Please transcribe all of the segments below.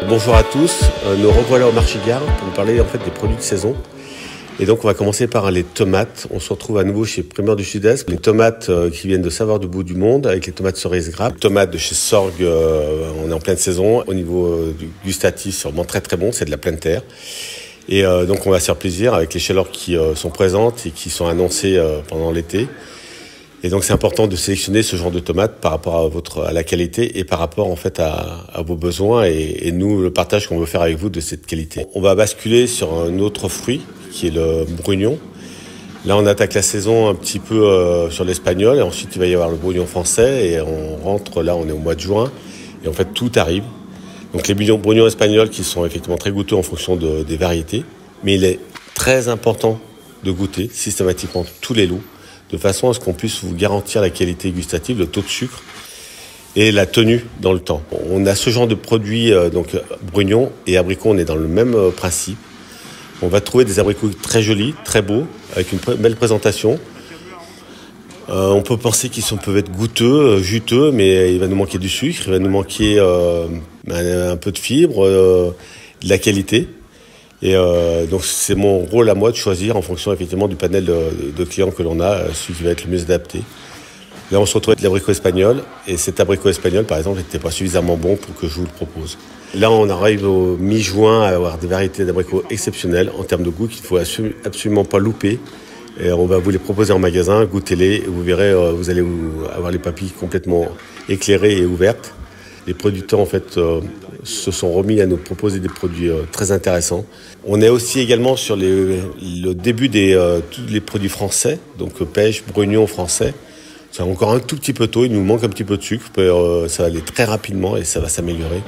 Bonjour à tous, nous revoilà au marché Gare pour nous parler en fait des produits de saison. Et donc on va commencer par les tomates. On se retrouve à nouveau chez Primeur du Sud-Est. Les tomates qui viennent de Saveurs du bout du monde avec les tomates cerises grappes. Les tomates de chez Sorgue, on est en pleine saison. Au niveau du gustatif, c'est vraiment très très bon, c'est de la pleine terre. Et donc on va se faire plaisir avec les chaleurs qui sont présentes et qui sont annoncées pendant l'été. Et donc c'est important de sélectionner ce genre de tomates par rapport à la qualité et par rapport en fait à vos besoins et nous le partage qu'on veut faire avec vous de cette qualité. On va basculer sur un autre fruit qui est le brugnon. Là on attaque la saison un petit peu sur l'espagnol et ensuite il va y avoir le brugnon français et on rentre là, on est au mois de juin et en fait tout arrive. Donc les brugnons espagnols qui sont effectivement très goûteux en fonction des variétés, mais il est très important de goûter systématiquement tous les lots, de façon à ce qu'on puisse vous garantir la qualité gustative, le taux de sucre et la tenue dans le temps. On a ce genre de produits, donc brugnon et abricot, on est dans le même principe. On va trouver des abricots très jolis, très beaux, avec une belle présentation. On peut penser qu'ils peuvent être goûteux, juteux, mais il va nous manquer du sucre, il va nous manquer un peu de fibre, de la qualité. Et donc c'est mon rôle à moi de choisir en fonction effectivement du panel de clients que l'on a, celui qui va être le mieux adapté. Là on se retrouve avec l'abricot espagnol et cet abricot espagnol par exemple n'était pas suffisamment bon pour que je vous le propose. Là on arrive au mi-juin à avoir des variétés d'abricots exceptionnelles en termes de goût qu'il ne faut absolument pas louper. Et on va vous les proposer en magasin, goûtez-les et vous verrez, vous allez avoir les papilles complètement éclairées et ouvertes. Les producteurs en fait se sont remis à nous proposer des produits très intéressants. On est aussi également sur le début tous les produits français, donc pêche, brugnon français. C'est encore un tout petit peu tôt, il nous manque un petit peu de sucre, ça va aller très rapidement et ça va s'améliorer.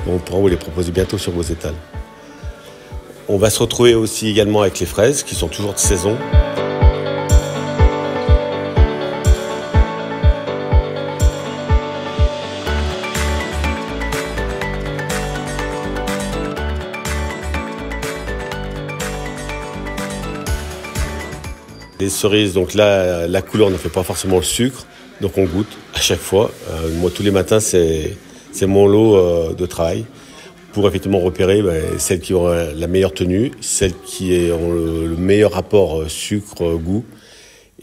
On pourra vous les proposer bientôt sur vos étals. On va se retrouver aussi également avec les fraises qui sont toujours de saison. Les cerises, donc là, la couleur ne fait pas forcément le sucre, donc on goûte à chaque fois. Moi, tous les matins, c'est mon lot de travail pour effectivement repérer celles qui ont la meilleure tenue, celles qui ont le meilleur rapport sucre-goût.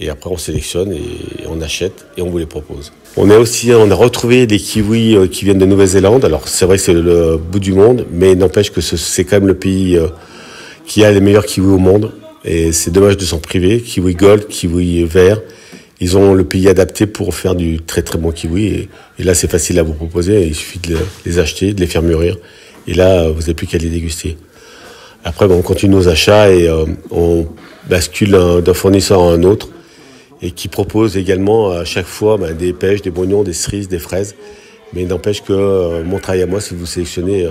Et après, on sélectionne et on achète et on vous les propose. On a retrouvé des kiwis qui viennent de Nouvelle-Zélande. Alors, c'est vrai que c'est le bout du monde, mais n'empêche que c'est quand même le pays qui a les meilleurs kiwis au monde. Et c'est dommage de s'en priver. Kiwi gold, kiwi vert, ils ont le pays adapté pour faire du très très bon kiwi. Et là, c'est facile à vous proposer. Il suffit de les acheter, de les faire mûrir. Et là, vous n'avez plus qu'à les déguster. Après, on continue nos achats et on bascule d'un fournisseur à un autre et qui propose également à chaque fois des pêches, des brugnons, des cerises, des fraises. Mais il n'empêche que mon travail à moi, c'est de vous sélectionner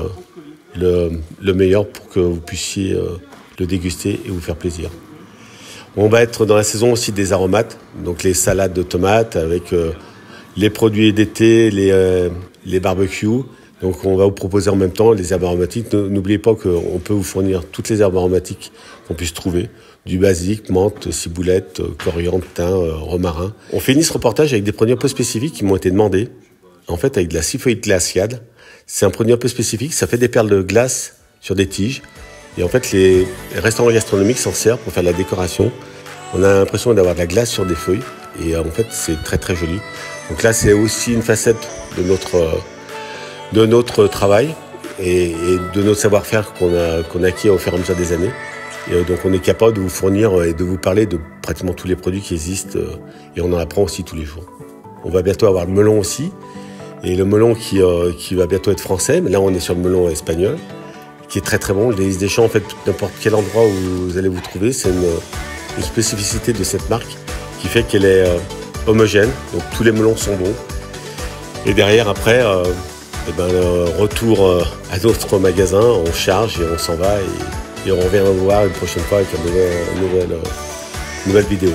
le meilleur pour que vous puissiez le déguster et vous faire plaisir. On va être dans la saison aussi des aromates, donc les salades de tomates avec les produits d'été, les barbecues. Donc on va vous proposer en même temps les herbes aromatiques. N'oubliez pas qu'on peut vous fournir toutes les herbes aromatiques qu'on puisse trouver, du basilic, menthe, ciboulette, coriandre, thym, romarin. On finit ce reportage avec des produits un peu spécifiques qui m'ont été demandés. En fait, avec de la cyphoïde glaciale. C'est un produit un peu spécifique, ça fait des perles de glace sur des tiges. Et en fait, les restaurants gastronomiques s'en servent pour faire de la décoration. On a l'impression d'avoir de la glace sur des feuilles. Et en fait, c'est très très joli. Donc là, c'est aussi une facette de notre travail et de notre savoir-faire qu'on a acquis au fur et à mesure des années. Et donc, on est capable de vous fournir et de vous parler de pratiquement tous les produits qui existent. Et on en apprend aussi tous les jours. On va bientôt avoir le melon aussi. Et le melon qui va bientôt être français. Mais là, on est sur le melon espagnol, qui est très très bon. Les Deschamps, en fait, n'importe quel endroit où vous allez vous trouver, c'est une spécificité de cette marque qui fait qu'elle est homogène. Donc tous les melons sont bons. Et derrière, après, retour à notre magasin, on charge et on s'en va et on revient vous voir une prochaine fois avec une nouvelle vidéo.